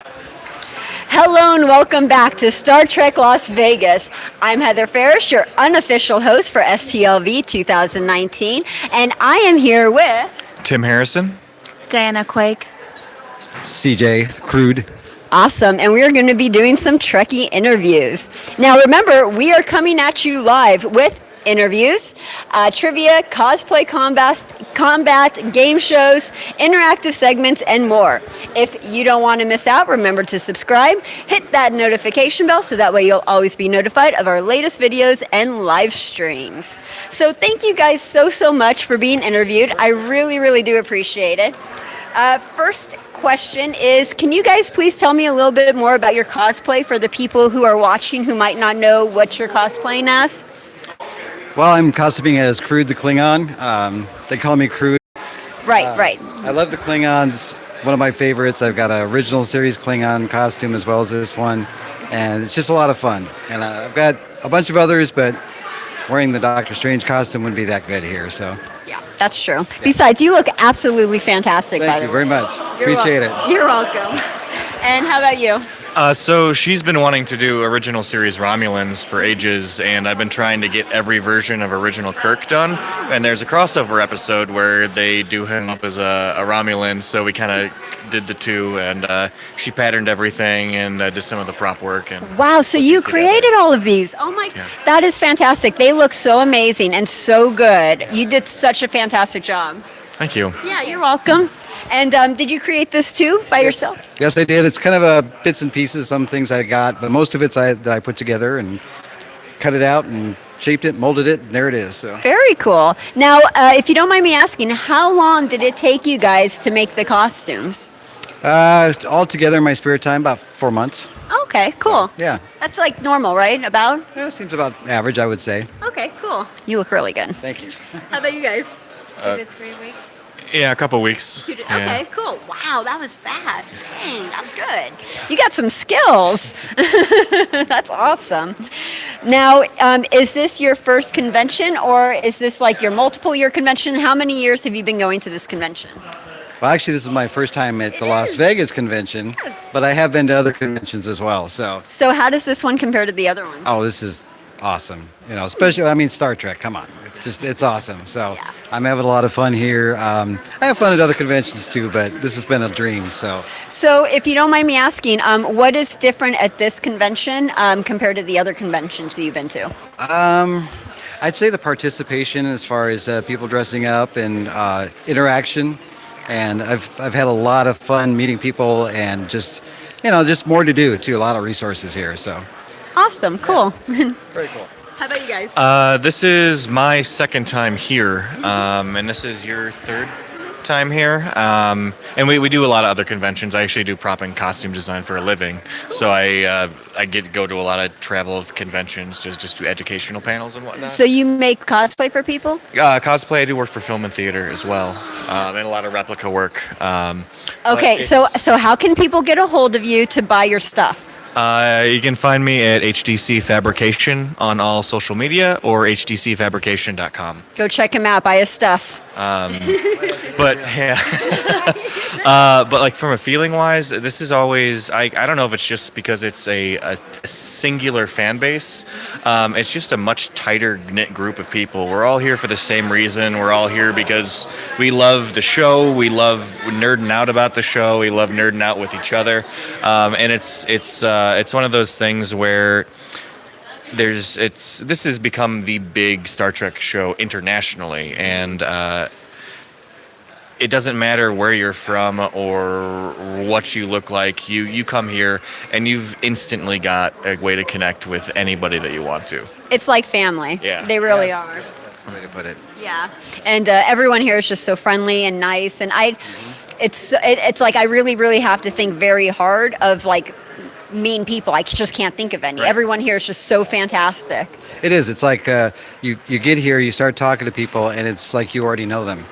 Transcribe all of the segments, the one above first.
Hello and welcome back to Star Trek Las Vegas. I'm Heather Ferris, your unofficial host for STLV 2019, and I am here with Tim Harrison. Diana Quake. CJ Crude. Awesome, and we are going to be doing some Trekkie interviews. Now remember, we are coming at you live with interviews, trivia, cosplay combat, game shows, interactive segments, and more. If you don't want to miss out, remember to subscribe, hit that notification bell so that way you'll always be notified of our latest videos and live streams. So thank you guys so much for being interviewed. I really do appreciate it. First question is, can you guys please tell me a little bit more about your cosplay for the people who are watching who might not know what you're cosplaying as? Well, I'm costuming as Crude the Klingon. They call me Crude. Right. I love the Klingons. One of my favorites. I've got an original series Klingon costume as well as this one. And it's just a lot of fun. And I've got a bunch of others, but wearing the Doctor Strange costume wouldn't be that good here. So. Yeah, that's true. Yeah. Besides, you look absolutely fantastic, by the way. Thank you very much. Appreciate it. You're welcome. And how about you? So she's been wanting to do original series Romulans for ages, and I've been trying to get every version of original Kirk done. And there's a crossover episode where they do him up as a Romulan, so we kind of did the two, and she patterned everything and did some of the prop work. And wow, so you created all of these. Oh my, yeah. That is fantastic. They look so amazing and so good. You did such a fantastic job. Thank you. Yeah, you're welcome. And did you create this too by yourself? Yes, I did. It's kind of bits and pieces, some things I got, but most of it's that I put together and cut it out and shaped it, molded it, and there it is. So. Very cool. Now, if you don't mind me asking, how long did it take you guys to make the costumes? All together in my spare time, about 4 months. Okay, cool. So, yeah. That's like normal, right? About? Yeah, seems about average, I would say. Okay, cool. You look really good. Thank you. How about you guys? 2 to 3 weeks. Yeah, a couple weeks. Okay, cool. Wow, that was fast. Dang, that's good. You got some skills. That's awesome. Now, is this your first convention, or is this like your multiple-year convention? How many years have you been going to this convention? Well, actually, this is my first time at the Las Vegas convention, but I have been to other conventions as well. So how does this one compare to the other ones? Oh, this is awesome. You know, especially, Star Trek, come on. It's awesome. So yeah. I'm having a lot of fun here. I have fun at other conventions too, but this has been a dream. So if you don't mind me asking, what is different at this convention compared to the other conventions that you've been to? I'd say the participation as far as people dressing up and interaction. And I've had a lot of fun meeting people and just more to do too. A lot of resources here. So awesome, cool. Very cool. How about you guys? This is my second time here, and this is your third time here. And we do a lot of other conventions. I actually do prop and costume design for a living, so I get to go to a lot of travel of conventions, just do educational panels and whatnot. So you make cosplay for people? Cosplay, I do work for film and theater as well, and a lot of replica work. Okay, so how can people get a hold of you to buy your stuff? You can find me at HDC Fabrication on all social media or hdcfabrication.com. Go check him out. Buy his stuff. But yeah, but like from a feeling wise, this is always I don't know if it's just because it's a singular fan base. It's just a much tighter knit group of people. We're all here for the same reason. We're all here because we love the show. We love nerding out about the show. We love nerding out with each other. And it's one of those things where this has become the big Star Trek show internationally, and it doesn't matter where you're from or what you look like. You come here and you've instantly got a way to connect with anybody that you want to. It's like family. Yeah. They really are. That's the way to put it. Yeah. And everyone here is just so friendly and nice, and it's like I really have to think very hard of like mean people. I just can't think of any. Right. Everyone here is just so fantastic. It is. It's like you get here, you start talking to people, and it's like you already know them.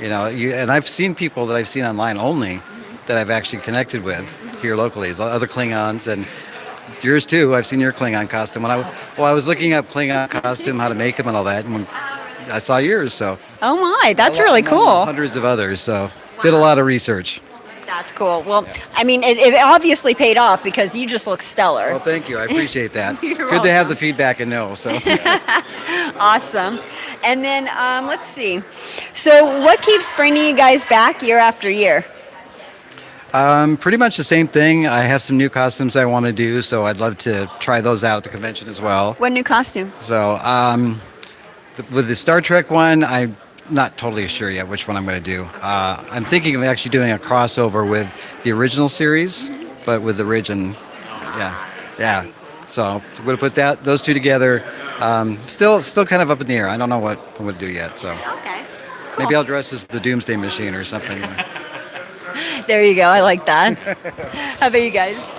Yeah. And I've seen people that I've seen online only that I've actually connected with here locally. Other Klingons and yours too. I've seen your Klingon costume. When I was looking up Klingon costume, how to make them and all that, and when I saw yours. So. Oh my, that's really cool. Hundreds of others. So did a lot of research. That's cool. Well, I mean, it obviously paid off because you just look stellar. Well, thank you. I appreciate that. It's You're good to have welcome. the feedback and know. So, Awesome. And then let's see. So, what keeps bringing you guys back year after year? pretty much the same thing. I have some new costumes I want to do, so I'd love to try those out at the convention as well. What new costumes? So, with the Star Trek one, I'm not totally sure yet which one I'm going to do. I'm thinking of actually doing a crossover with the original series, but with the origin. Yeah. So we're going to put those two together. Still kind of up in the air. I don't know what I'm going to do yet. So Okay. maybe I'll dress as the Doomsday Machine or something. There you go. I like that. How about you guys?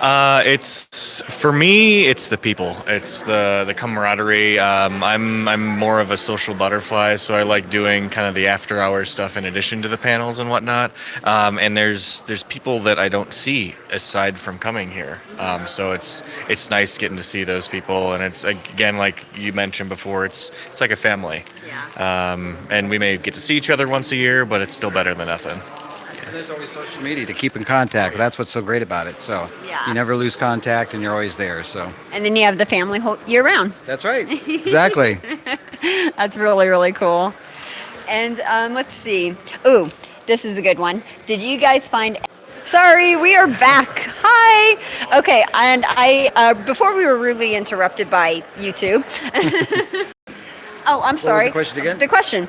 It's for me. It's the people. It's the camaraderie. I'm more of a social butterfly, so I like doing kind of the after hours stuff in addition to the panels and whatnot. And there's people that I don't see aside from coming here. So it's nice getting to see those people, and it's again like you mentioned before. It's like a family. And we may get to see each other once a year, but it's still better than nothing. There's always social media to keep in contact. That's what's so great about it. So Yeah. you never lose contact, and you're always there. So And then you have the family whole year round. that's right. Exactly. That's really, really cool. And let's see. Ooh, this is a good one. Did you guys find... Sorry, we are back. Hi. Okay, and I before we were rudely interrupted by YouTube. Oh, I'm sorry. the question again? The question.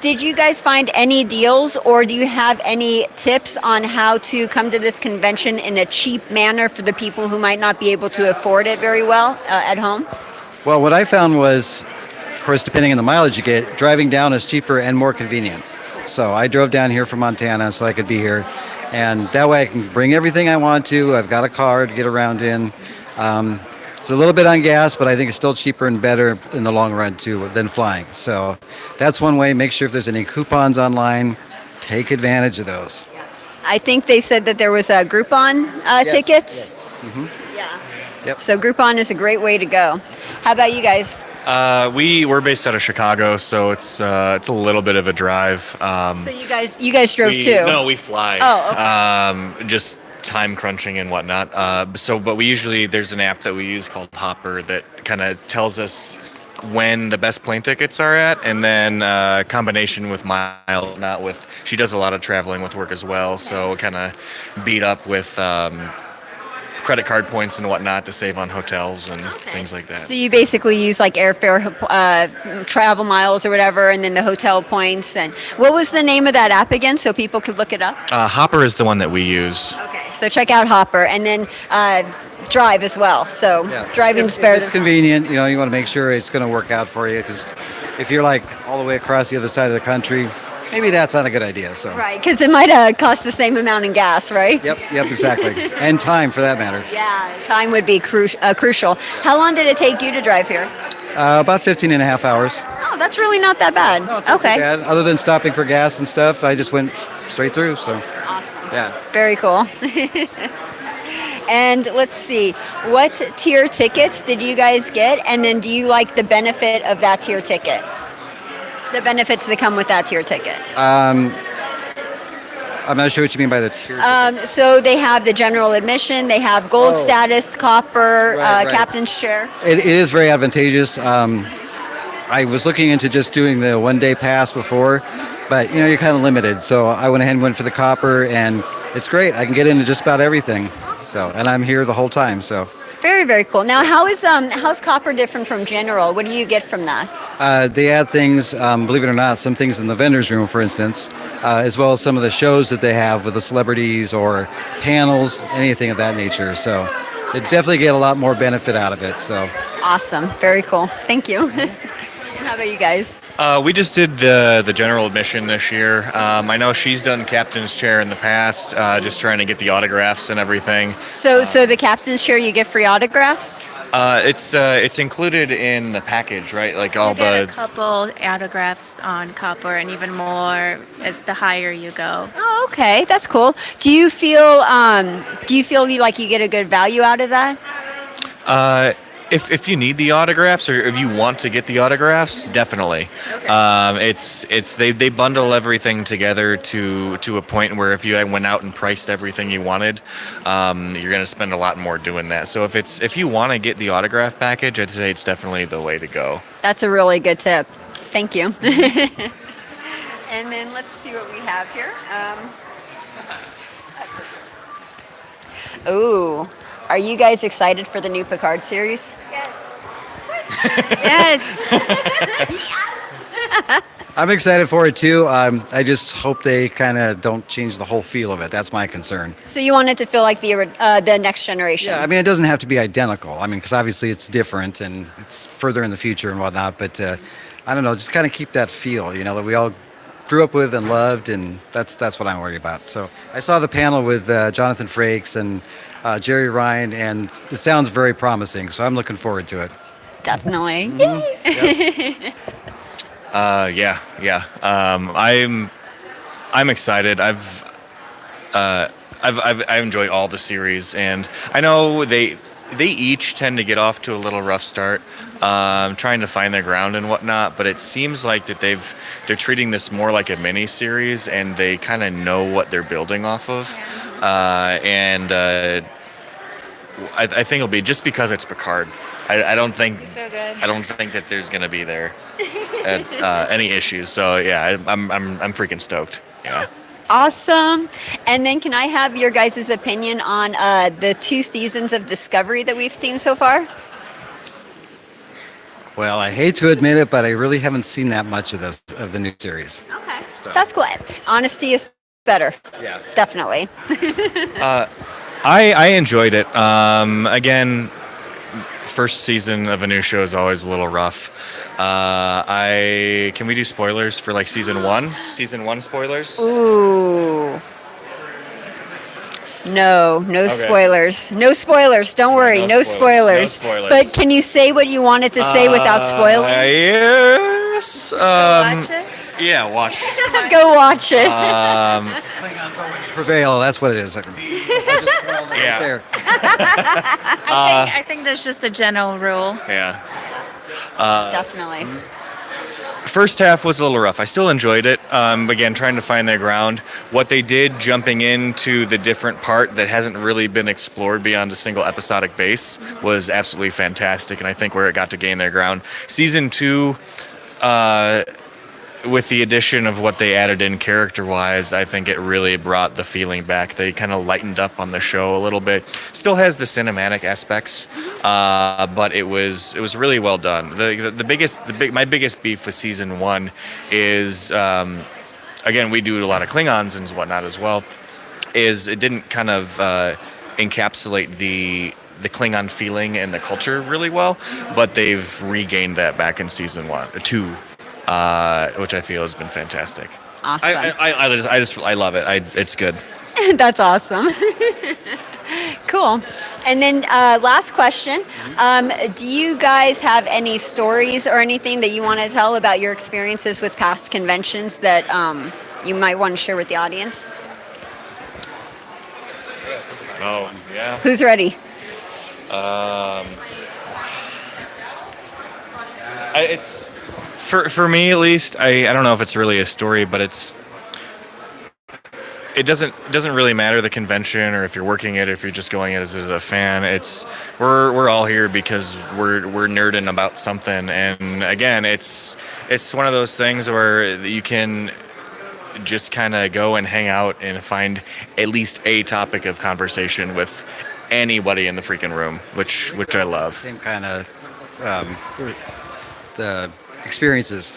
Did you guys find any deals, or do you have any tips on how to come to this convention in a cheap manner for the people who might not be able to afford it very well at home? Well, what I found was, of course, depending on the mileage you get, driving down is cheaper and more convenient. So I drove down here from Montana so I could be here. And that way I can bring everything I want to. I've got a car to get around in. It's a little bit on gas, but I think it's still cheaper and better in the long run, too, than flying. So that's one way. Make sure if there's any coupons online, take advantage of those. I think they said that there was a Groupon tickets. Yes. Yeah. Yep. So Groupon is a great way to go. How about you guys? We're based out of Chicago, so it's a little bit of a drive. So you guys drove too? No, we fly. Oh, okay. Just time crunching and whatnot. But we usually, there's an app that we use called Hopper that kind of tells us when the best plane tickets are at, and then combination with Mile, not with, she does a lot of traveling with work as well, so kind of beat up with credit card points and whatnot to save on hotels and things like that. So you basically use like airfare, travel miles or whatever, and then the hotel points. And what was the name of that app again, so people could look it up? Hopper is the one that we use. Okay. So check out Hopper, and then Drive as well. So driving's better. It's convenient. You want to make sure it's going to work out for you, because if you're like all the way across the other side of the country, maybe that's not a good idea. So Right, because it might cost the same amount in gas, right? Yep, exactly. And time, for that matter. Yeah, time would be crucial. How long did it take you to drive here? About 15 and a half hours. Oh, that's really not that bad. No, it's not too bad. Other than stopping for gas and stuff, I just went straight through. So Awesome. yeah. Very cool. And let's see, what tier tickets did you guys get? And then do you like the benefit of that tier ticket? The benefits that come with that tier ticket. I'm not sure what you mean by the tier. So they have the general admission, they have gold status, copper, Right. captain's chair. It is very advantageous. I was looking into just doing the one-day pass before, but you're kind of limited. So I went ahead and went for the copper, and it's great. I can get into just about everything. So, and I'm here the whole time. So Very, very cool. Now, how's copper different from general? What do you get from that? they add things, believe it or not, some things in the vendor's room, for instance, as well as some of the shows that they have with the celebrities or panels, anything of that nature. So they definitely get a lot more benefit out of it. So Awesome. Very cool. Thank you. How about you guys? We just did the general admission this year. I know she's done captain's chair in the past, just trying to get the autographs and everything. So the captain's chair, you get free autographs? It's included in the package, right? Like all You get the. a couple autographs on copper, and even more as the higher you go. Oh, okay. That's cool. Do you feel like you get a good value out of that? if you need the autographs or if you want to get the autographs, definitely. They bundle everything together to a point where if you went out and priced everything you wanted, you're going to spend a lot more doing that. So if you want to get the autograph package, I'd say it's definitely the way to go. That's a really good tip. Thank you. And then let's see what we have here. Ooh, are you guys excited for the new PICARD series? Yes. Yes. I'm excited for it too. I just hope they kind of don't change the whole feel of it. That's my concern. So you want it to feel like the next generation? Yeah, I mean, it doesn't have to be identical. I mean, because obviously it's different and it's further in the future and whatnot. But I don't know, just kind of keep that feel, that we all grew up with and loved, and that's what I'm worried about. So I saw the panel with Jonathan Frakes and Jerry Ryan, and it sounds very promising. So I'm looking forward to it. Definitely. Yep. Yeah. I'm excited. I enjoy all the series, and I know they each tend to get off to a little rough start, trying to find their ground and whatnot. But it seems like that they're treating this more like a mini series, and they kind of know what they're building off of. I think it'll be just because it's PICARD. I don't think So good. I don't think that there's gonna be any issues. So yeah, I'm freaking stoked. Yeah. Awesome. And then can I have your guys' opinion on the 2 seasons of Discovery that we've seen so far? Well, I hate to admit it, but I really haven't seen that much of the new series. Okay. So- That's cool. Honesty is better. Yeah. Definitely. I enjoyed it. Again, first season of a new show is always a little rough. Can we do spoilers for like season 1? Season 1 spoilers? Ooh. No spoilers. No spoilers. Don't worry. No spoilers. No spoilers. But can you say what you wanted to say without spoiling? Yes. Watch it. Yeah, watch. Go watch it. Prevail, that's what it is. Yeah. There. I think there's just a general rule. Yeah. Definitely. First half was a little rough. I still enjoyed it. Again, trying to find their ground. What they did, jumping into the different part that hasn't really been explored beyond a single episodic base, was absolutely fantastic. And I think where it got to gain their ground. Season 2, with the addition of what they added in character-wise, I think it really brought the feeling back. They kind of lightened up on the show a little bit. Still has the cinematic aspects, but it was really well done. My biggest beef with season 1 is, again, we do a lot of Klingons and whatnot as well. Is it didn't kind of encapsulate the Klingon feeling and the culture really well, but they've regained that back in season 2. Which I feel has been fantastic. Awesome. I love it. It's good. That's awesome. Cool. And then last question. Do you guys have any stories or anything that you want to tell about your experiences with past conventions that you might want to share with the audience? Oh, yeah. Who's ready? It's for me at least. I don't know if it's really a story, but it doesn't really matter the convention or if you're working it, if you're just going as a fan. We're all here because we're nerding about something, and again, it's one of those things where you can just kind of go and hang out and find at least a topic of conversation with anybody in the freaking room, which I love. Same kind of the experiences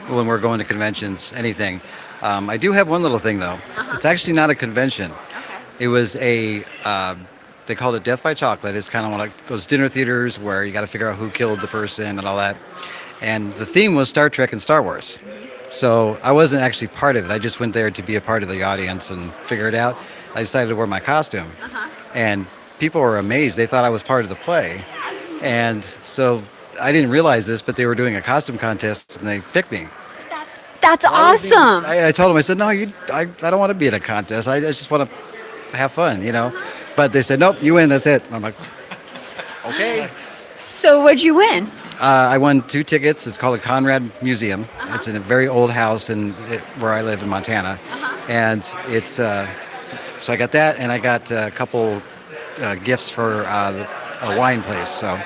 when we're going to conventions, anything. I do have one little thing though. It's actually not a convention. It was they called it Death by Chocolate. It's kind of one of those dinner theaters where you got to figure out who killed the person and all that. And the theme was Star Trek and Star Wars. So I wasn't actually part of it. I just went there to be a part of the audience and figure it out. I decided to wear my costume. And people were amazed. They thought I was part of the play. And so I didn't realize this, but they were doing a costume contest and they picked me. That's awesome. I told them, I said, no, I don't want to be in a contest. I just want to have fun, But they said, nope, you win, that's it. I'm like, okay. So what'd you win? I won 2 tickets. It's called a Conrad Museum. It's in a very old house where I live in Montana, and it's so I got that, and I got a couple gifts for a wine place. So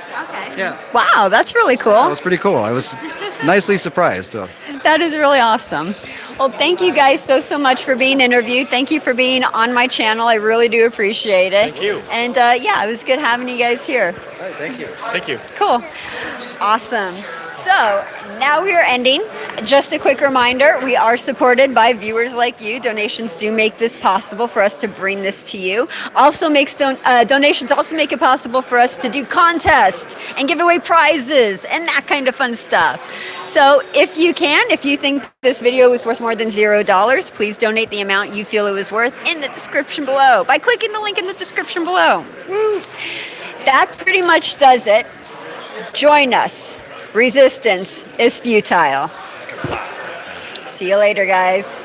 yeah, Wow, that's really that cool. was pretty cool. I was nicely surprised. So. That is really awesome. Well, thank you guys so much for being interviewed. Thank you for being on my channel. I really do appreciate it. Thank you. And yeah, it was good having you guys here. All right, thank you. Thank you. Cool. Awesome. So now we are ending. Just a quick reminder, we are supported by viewers like you. Donations do make this possible for us to bring this to you. Also makes donations also make it possible for us to do contests and give away prizes and that kind of fun stuff. So if you think this video was worth more than $0, please donate the amount you feel it was worth in the description below by clicking the link in the description below. That pretty much does it. Join us. Resistance is futile. See you later, guys.